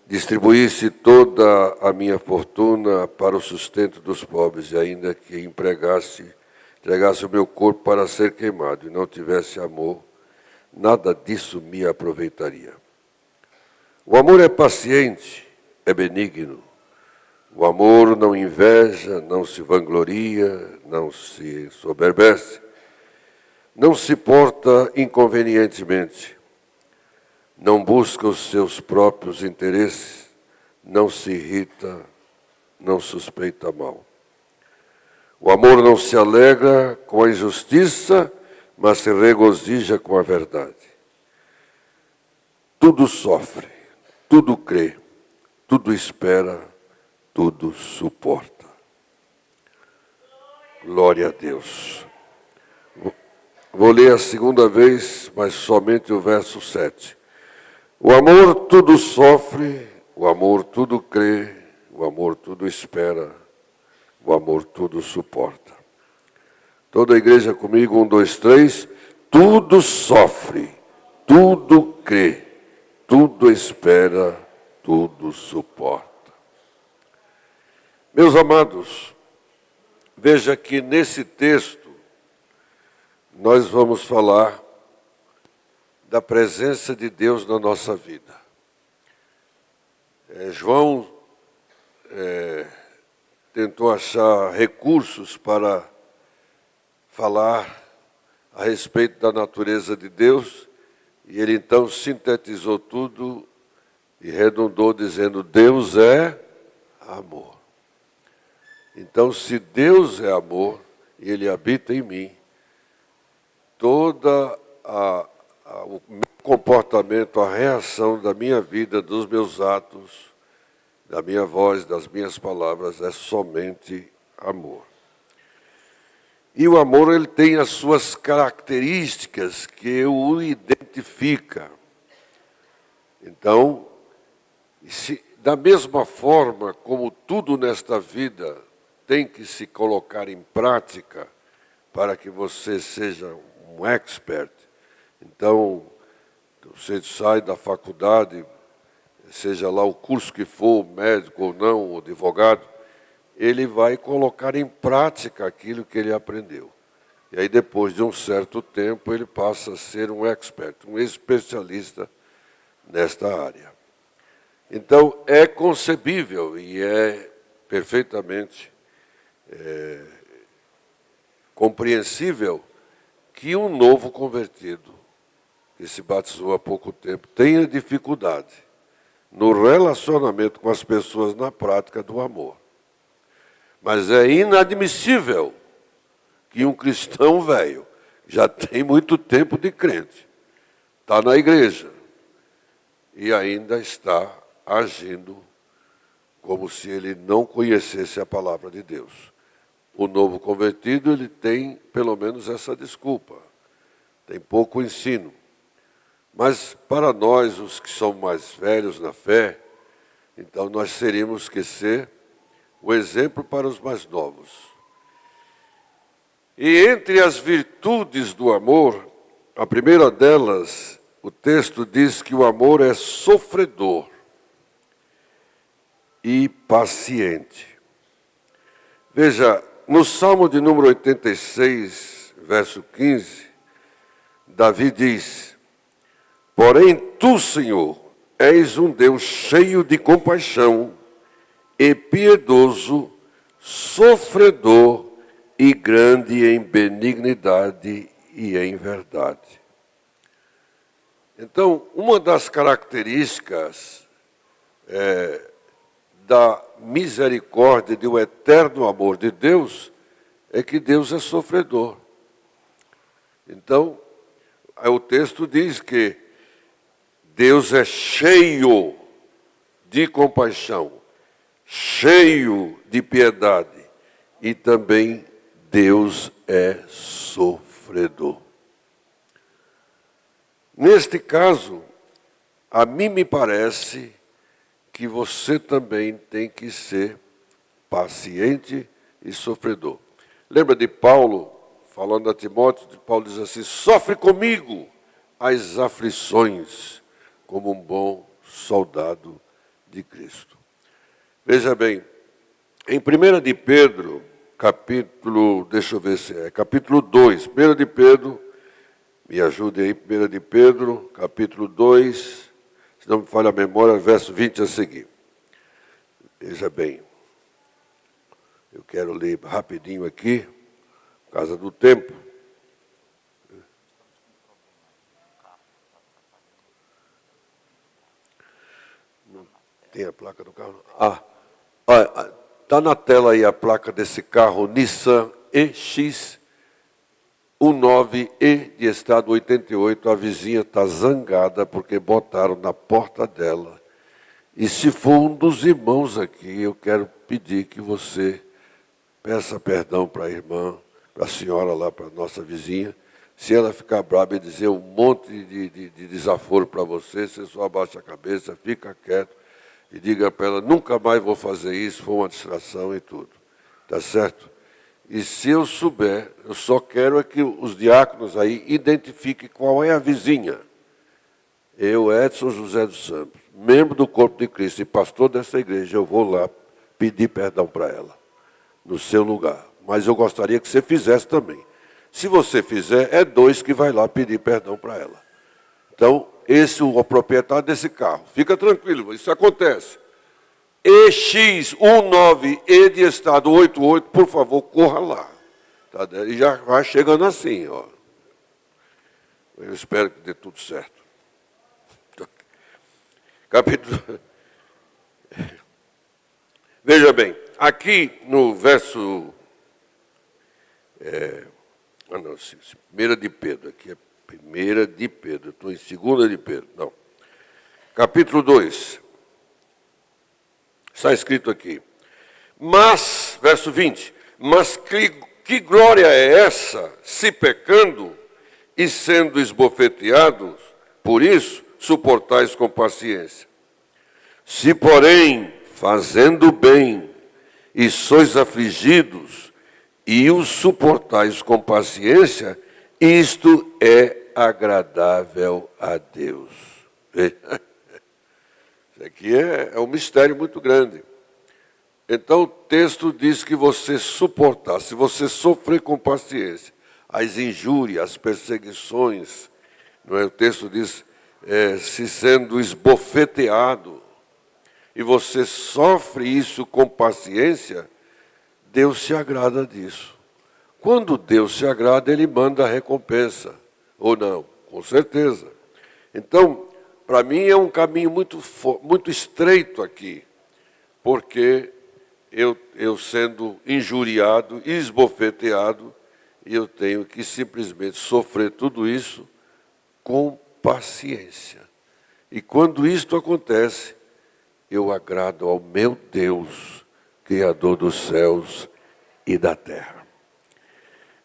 distribuísse toda a minha fortuna para o sustento dos pobres, e ainda que entregasse o meu corpo para ser queimado, e não tivesse amor, nada disso me aproveitaria. O amor é paciente, é benigno. O amor não inveja, não se vangloria, não se ensoberbece, não se porta inconvenientemente, não busca os seus próprios interesses, não se irrita, não suspeita mal. O amor não se alegra com a injustiça, mas se regozija com a verdade. Tudo sofre, tudo crê, tudo espera, tudo suporta. Glória a Deus. Vou ler a segunda vez, mas somente o verso 7. O amor tudo sofre, o amor tudo crê, o amor tudo espera, o amor tudo suporta. Toda a igreja comigo, 1, 2, 3. Tudo sofre, tudo crê, tudo espera, tudo suporta. Meus amados, veja que nesse texto nós vamos falar da presença de Deus na nossa vida. João tentou achar recursos para falar a respeito da natureza de Deus, e ele então sintetizou tudo e redundou dizendo: Deus é amor. Então, se Deus é amor e Ele habita em mim, todo o meu comportamento, a reação da minha vida, dos meus atos, da minha voz, das minhas palavras, é somente amor. E o amor, ele tem as suas características que o identifica. Então, da mesma forma como tudo nesta vida tem que se colocar em prática para que você seja um expert. Então, você sai da faculdade, seja lá o curso que for, médico ou não, ou advogado, ele vai colocar em prática aquilo que ele aprendeu. E aí, depois de um certo tempo, ele passa a ser um expert, um especialista nesta área. Então, é concebível e é perfeitamente compreensível que um novo convertido, que se batizou há pouco tempo, tenha dificuldade no relacionamento com as pessoas na prática do amor. Mas é inadmissível que um cristão velho, já tem muito tempo de crente, está na igreja e ainda está agindo como se ele não conhecesse a palavra de Deus. O novo convertido, ele tem pelo menos essa desculpa. Tem pouco ensino. Mas para nós, os que somos mais velhos na fé, então nós teríamos que ser o exemplo para os mais novos. E entre as virtudes do amor, a primeira delas, o texto diz que o amor é sofredor e paciente. Veja, no Salmo de número 86, verso 15, Davi diz: porém tu, Senhor, és um Deus cheio de compaixão e piedoso, sofredor e grande em benignidade e em verdade. Então, uma das características da misericórdia, do eterno amor de Deus, é que Deus é sofredor. Então, o texto diz que Deus é cheio de compaixão, cheio de piedade, e também Deus é sofredor. Neste caso, a mim me parece que você também tem que ser paciente e sofredor. Lembra de Paulo, falando a Timóteo, Paulo diz assim: sofre comigo as aflições, como um bom soldado de Cristo. Veja bem, em 1 de Pedro, capítulo 2, 1 de Pedro, me ajude aí, 1 de Pedro, capítulo 2, se não me falha a memória, verso 20 a seguir. Veja bem, eu quero ler rapidinho aqui, por causa do tempo. Não tem a placa do carro? Está na tela aí a placa desse carro Nissan EX19E de estado 88. A vizinha está zangada porque botaram na porta dela. E se for um dos irmãos aqui, eu quero pedir que você peça perdão para a irmã, para a senhora lá, para a nossa vizinha. Se ela ficar brava e dizer um monte de desaforo para você, você só abaixa a cabeça, fica quieto e diga para ela, nunca mais vou fazer isso, foi uma distração e tudo. Tá certo? E se eu souber, eu só quero é que os diáconos aí identifiquem qual é a vizinha. Eu, Edson José dos Santos, membro do Corpo de Cristo e pastor dessa igreja, eu vou lá pedir perdão para ela, no seu lugar. Mas eu gostaria que você fizesse também. Se você fizer, é 2 que vai lá pedir perdão para ela. Então, esse é o proprietário desse carro. Fica tranquilo, isso acontece. EX19E de estado 88, por favor, corra lá. Tá? E já vai chegando assim, ó. Eu espero que dê tudo certo. Capítulo. Veja bem, aqui no verso. 1 de Pedro, aqui é 1 de Pedro, estou em 2 de Pedro, não. Capítulo 2. Está escrito aqui. Mas, verso 20, mas que glória é essa, se pecando e sendo esbofeteados, por isso suportais com paciência. Se, porém, fazendo bem, e sois afligidos, e os suportais com paciência, isto é agradável a Deus. Isso aqui é um mistério muito grande. Então, o texto diz que você suportar, se você sofrer com paciência, as injúrias, as perseguições, não é? O texto diz, se sendo esbofeteado, e você sofre isso com paciência, Deus se agrada disso. Quando Deus se agrada, Ele manda a recompensa, ou não? Com certeza. Então, para mim é um caminho muito estreito aqui, porque eu sendo injuriado, esbofeteado, eu tenho que simplesmente sofrer tudo isso com paciência. E quando isto acontece, eu agrado ao meu Deus, Criador dos céus e da terra.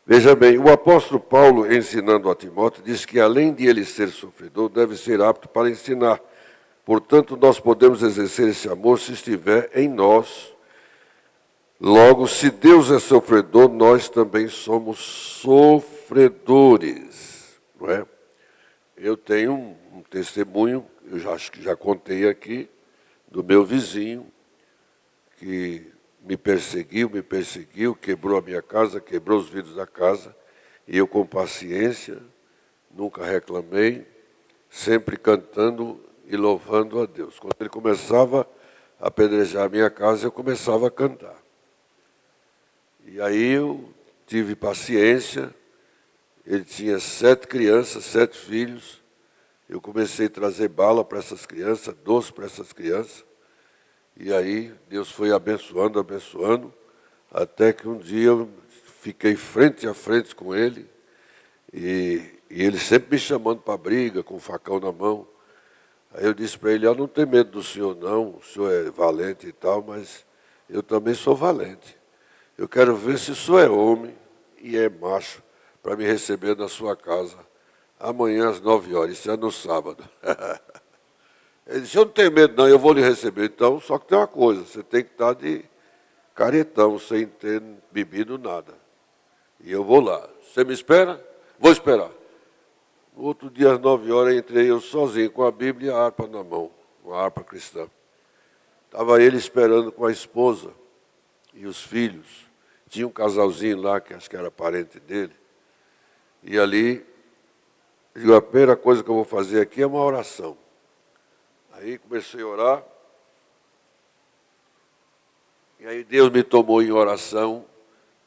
Veja bem, o apóstolo Paulo, ensinando a Timóteo, diz que além de ele ser sofredor, deve ser apto para ensinar. Portanto, nós podemos exercer esse amor se estiver em nós. Logo, se Deus é sofredor, nós também somos sofredores. Não é? Eu tenho um testemunho, acho que já contei aqui, do meu vizinho, que me perseguiu, quebrou a minha casa, quebrou os vidros da casa, e eu com paciência, nunca reclamei, sempre cantando e louvando a Deus. Quando ele começava a apedrejar a minha casa, eu começava a cantar. E aí eu tive paciência, ele tinha 7 crianças, 7 filhos, eu comecei a trazer bala para essas crianças, doce para essas crianças, e aí Deus foi abençoando, até que um dia eu fiquei frente a frente com ele, e ele sempre me chamando para briga, com o facão na mão. Aí eu disse para ele, eu não tenho medo do senhor não, o senhor é valente e tal, mas eu também sou valente. Eu quero ver se o senhor é homem e é macho para me receber na sua casa amanhã às 9 horas, isso é no sábado. Ele disse, eu não tenho medo não, eu vou lhe receber. Então, só que tem uma coisa, você tem que estar de caretão, sem ter bebido nada. E eu vou lá. Você me espera? Vou esperar. No outro dia, às 9 horas, entrei eu sozinho, com a Bíblia e a harpa na mão, uma harpa cristã. Estava ele esperando com a esposa e os filhos. Tinha um casalzinho lá, que acho que era parente dele. E ali, eu digo, a primeira coisa que eu vou fazer aqui é uma oração. Aí comecei a orar. E aí Deus me tomou em oração.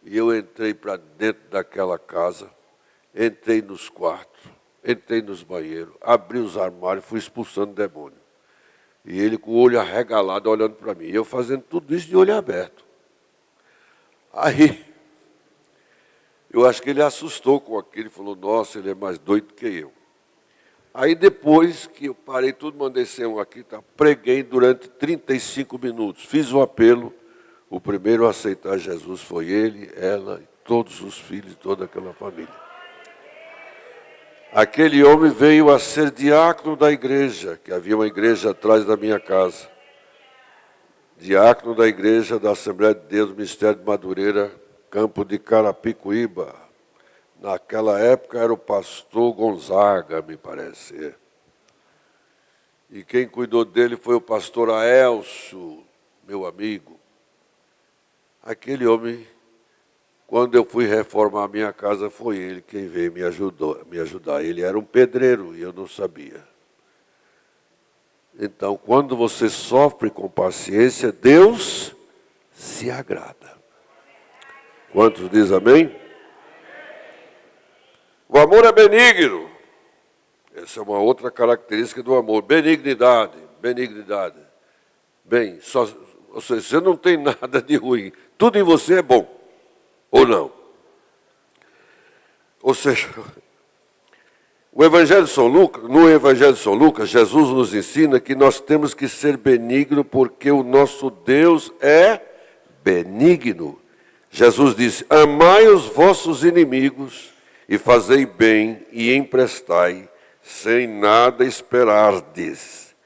E eu entrei para dentro daquela casa. Entrei nos quartos. Entrei nos banheiros. Abri os armários, fui expulsando o demônio. E ele com o olho arregalado, olhando para mim. E eu fazendo tudo isso de olho aberto. Aí, eu acho que ele assustou com aquilo. Ele falou, nossa, ele é mais doido que eu. Aí depois que eu parei tudo, mandei ser um aqui, tá? Preguei durante 35 minutos. Fiz o apelo. O primeiro a aceitar Jesus foi ele, ela e todos os filhos, toda aquela família. Aquele homem veio a ser diácono da igreja, que havia uma igreja atrás da minha casa. Diácono da igreja da Assembleia de Deus, Ministério de Madureira, campo de Carapicuíba. Naquela época era o pastor Gonzaga, me parece. E quem cuidou dele foi o pastor Aelcio, meu amigo. Aquele homem, quando eu fui reformar a minha casa, foi ele quem veio me ajudar. Ele era um pedreiro e eu não sabia. Então, quando você sofre com paciência, Deus se agrada. Quantos dizem amém? O amor é benigno. Essa é uma outra característica do amor. Benignidade, benignidade. Bem, ou seja, você não tem nada de ruim. Tudo em você é bom. Ou não? Ou seja, no Evangelho de São Lucas, Jesus nos ensina que nós temos que ser benignos porque o nosso Deus é benigno. Jesus disse, amai os vossos inimigos e fazei bem e emprestai, sem nada esperardes.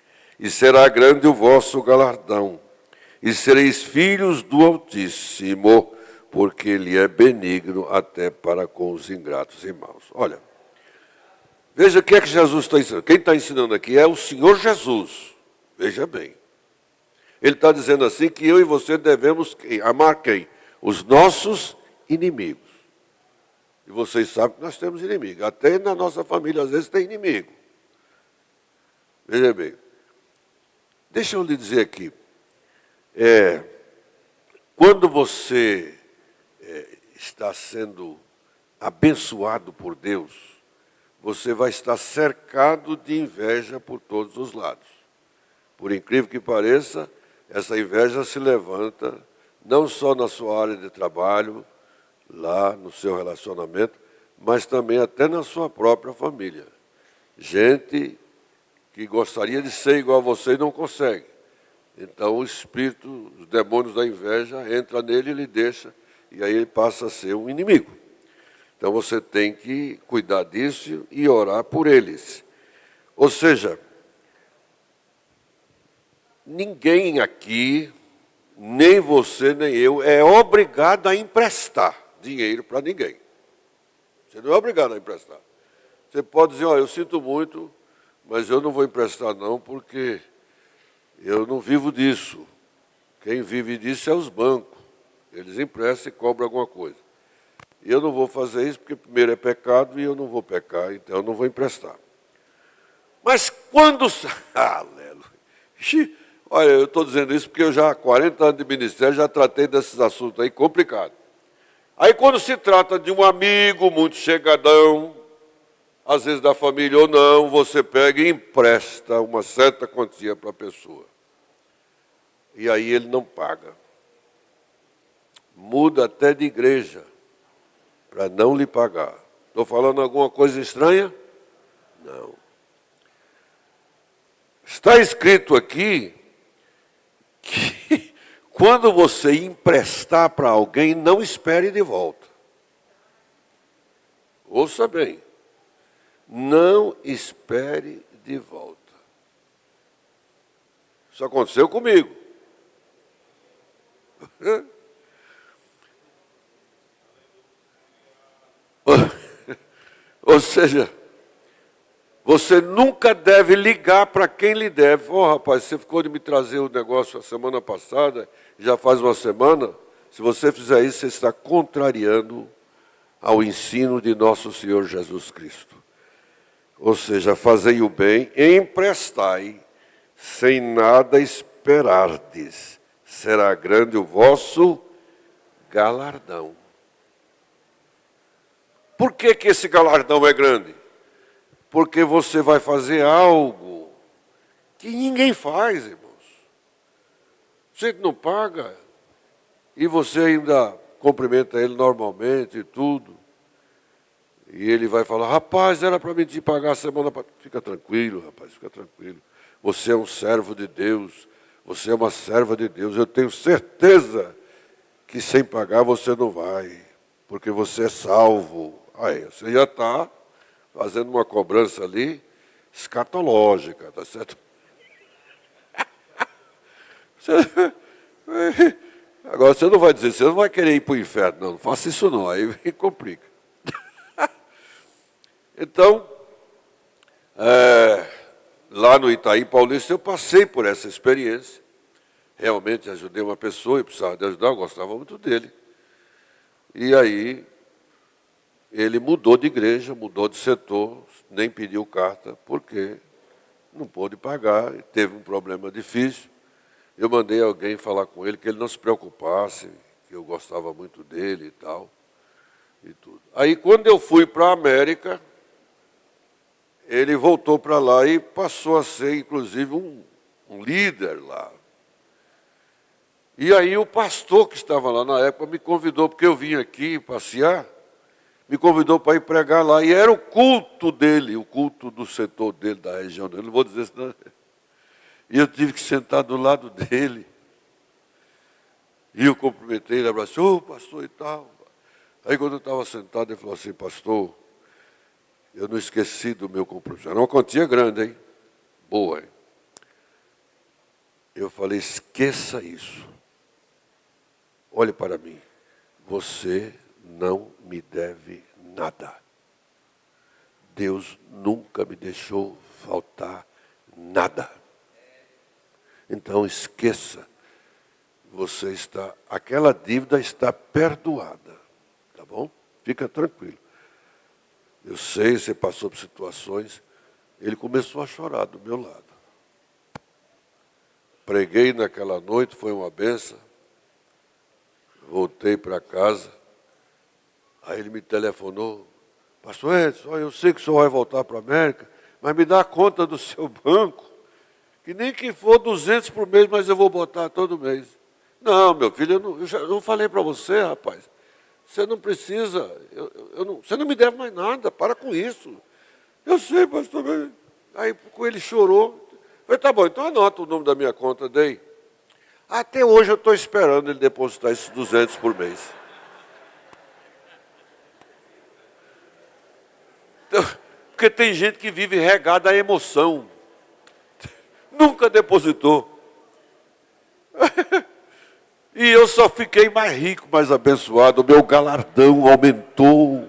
E será grande o vosso galardão. E sereis filhos do Altíssimo, porque Ele é benigno até para com os ingratos e maus. Olha, veja o que é que Jesus está ensinando. Quem está ensinando aqui é o Senhor Jesus. Veja bem. Ele está dizendo assim que eu e você devemos amar quem? Os nossos inimigos. E vocês sabem que nós temos inimigos. Até na nossa família, às vezes, tem inimigo. Veja bem. Deixa eu lhe dizer aqui. Quando você está sendo abençoado por Deus, você vai estar cercado de inveja por todos os lados. Por incrível que pareça, essa inveja se levanta não só na sua área de trabalho, lá no seu relacionamento, mas também até na sua própria família. Gente que gostaria de ser igual a você e não consegue. Então o espírito, os demônios da inveja entra nele e ele deixa, e aí ele passa a ser um inimigo. Então você tem que cuidar disso e orar por eles. Ou seja, ninguém aqui, nem você nem eu, é obrigado a emprestar dinheiro para ninguém. Você não é obrigado a emprestar. Você pode dizer, eu sinto muito, mas eu não vou emprestar não, porque eu não vivo disso. Quem vive disso é os bancos. Eles emprestam e cobram alguma coisa. E eu não vou fazer isso, porque primeiro é pecado e eu não vou pecar, então eu não vou emprestar. Mas quando... Aleluia. Olha, eu estou dizendo isso porque eu já há 40 anos de ministério já tratei desses assuntos aí complicados. Aí quando se trata de um amigo muito chegadão, às vezes da família ou não, você pega e empresta uma certa quantia para a pessoa. E aí ele não paga. Muda até de igreja para não lhe pagar. Estou falando alguma coisa estranha? Não. Está escrito aqui que quando você emprestar para alguém, não espere de volta. Ouça bem. Não espere de volta. Isso aconteceu comigo. Ou seja, Você nunca deve ligar para quem lhe deve. Rapaz, você ficou de me trazer o negócio a semana passada, já faz uma semana. Se você fizer isso, você está contrariando ao ensino de nosso Senhor Jesus Cristo. Ou seja, fazei o bem, emprestai, sem nada esperardes. Será grande o vosso galardão. Por que esse galardão é grande? Porque você vai fazer algo que ninguém faz, irmãos. Você não paga e você ainda cumprimenta ele normalmente e tudo. E ele vai falar, rapaz, era para mim te pagar a semana passada. Fica tranquilo, rapaz, fica tranquilo. Você é um servo de Deus, você é uma serva de Deus. Eu tenho certeza que sem pagar você não vai, porque você é salvo. Aí, você já está fazendo uma cobrança ali escatológica, tá certo? Agora você não vai dizer, você não vai querer ir para o inferno, não faça isso não, aí complica. Então, lá no Itaim Paulista eu passei por essa experiência, realmente ajudei uma pessoa e precisava de ajudar, eu gostava muito dele. E aí, ele mudou de igreja, mudou de setor, nem pediu carta, porque não pôde pagar, teve um problema difícil. Eu mandei alguém falar com ele, que ele não se preocupasse, que eu gostava muito dele e tal, e tudo. Aí, quando eu fui para a América, ele voltou para lá e passou a ser, inclusive, um líder lá. E aí o pastor que estava lá na época me convidou, porque eu vim aqui passear, me convidou para ir pregar lá, e era o culto dele, o culto do setor dele, da região dele, não vou dizer isso não. E eu tive que sentar do lado dele. E eu cumprimentei, ele abraçou, pastor e tal. Aí quando eu estava sentado, ele falou assim, pastor, eu não esqueci do meu compromisso. Era uma quantia grande, hein? Boa, hein? Eu falei, esqueça isso. Olhe para mim. Você não me deve nada. Deus nunca me deixou faltar nada. Então esqueça. Aquela dívida está perdoada. Tá bom? Fica tranquilo. Eu sei, você passou por situações. Ele começou a chorar do meu lado. Preguei naquela noite, foi uma benção. Voltei para casa. Aí ele me telefonou. Pastor Edson, eu sei que o senhor vai voltar para a América, mas me dá a conta do seu banco, que nem que for 200 por mês, mas eu vou botar todo mês. Não, meu filho, eu não falei para você, rapaz. Você não precisa, você não me deve mais nada, para com isso. Eu sei, pastor. Aí ele chorou. Eu falei, tá bom, então anota o nome da minha conta, dei. Até hoje eu estou esperando ele depositar esses 200 por mês. Então, porque tem gente que vive regada à emoção. Nunca depositou. E eu só fiquei mais rico, mais abençoado. O meu galardão aumentou.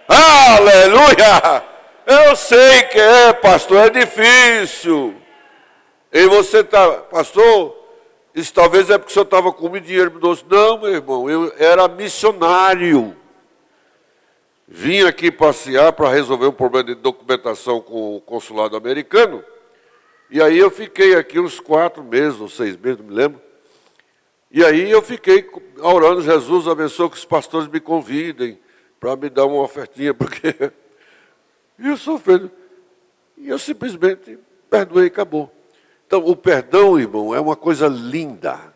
Aleluia! Eu sei que pastor, é difícil. E você está, pastor, isso talvez é porque o senhor estava com muito dinheiro no doce. Não, meu irmão, eu era missionário. Vim aqui passear para resolver um problema de documentação com o consulado americano. E aí eu fiquei aqui uns 4 meses ou 6 meses, não me lembro. E aí eu fiquei orando, Jesus abençoe que os pastores me convidem para me dar uma ofertinha, porque eu sofrendo. E eu simplesmente perdoei e acabou. Então, o perdão, irmão, é uma coisa linda.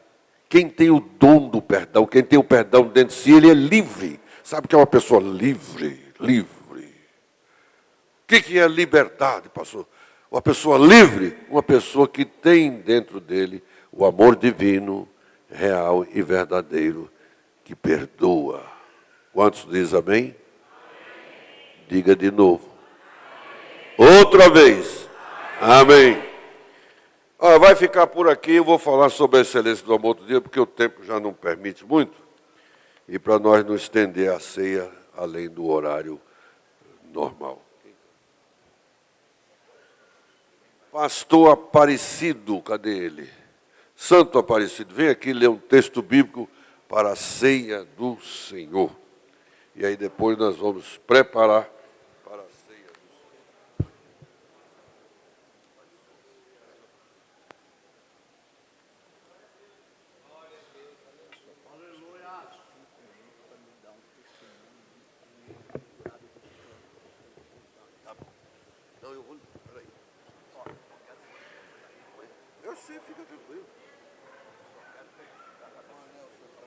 Quem tem o dom do perdão, quem tem o perdão dentro de si, ele é livre. Sabe o que é uma pessoa livre? Livre. O que é liberdade, pastor? Uma pessoa livre, uma pessoa que tem dentro dele o amor divino, real e verdadeiro, que perdoa. Quantos diz amém? Diga de novo. Outra vez. Amém. Vai ficar por aqui, eu vou falar sobre a excelência do amor outro dia, porque o tempo já não permite muito. E para nós não estender a ceia além do horário normal. Pastor Aparecido, cadê ele? Santo Aparecido, vem aqui ler um texto bíblico para a ceia do Senhor. E aí depois nós vamos preparar para a ceia do Senhor. Tá bom. Não, eu vou. Peraí. Eu sei, fica tranquilo.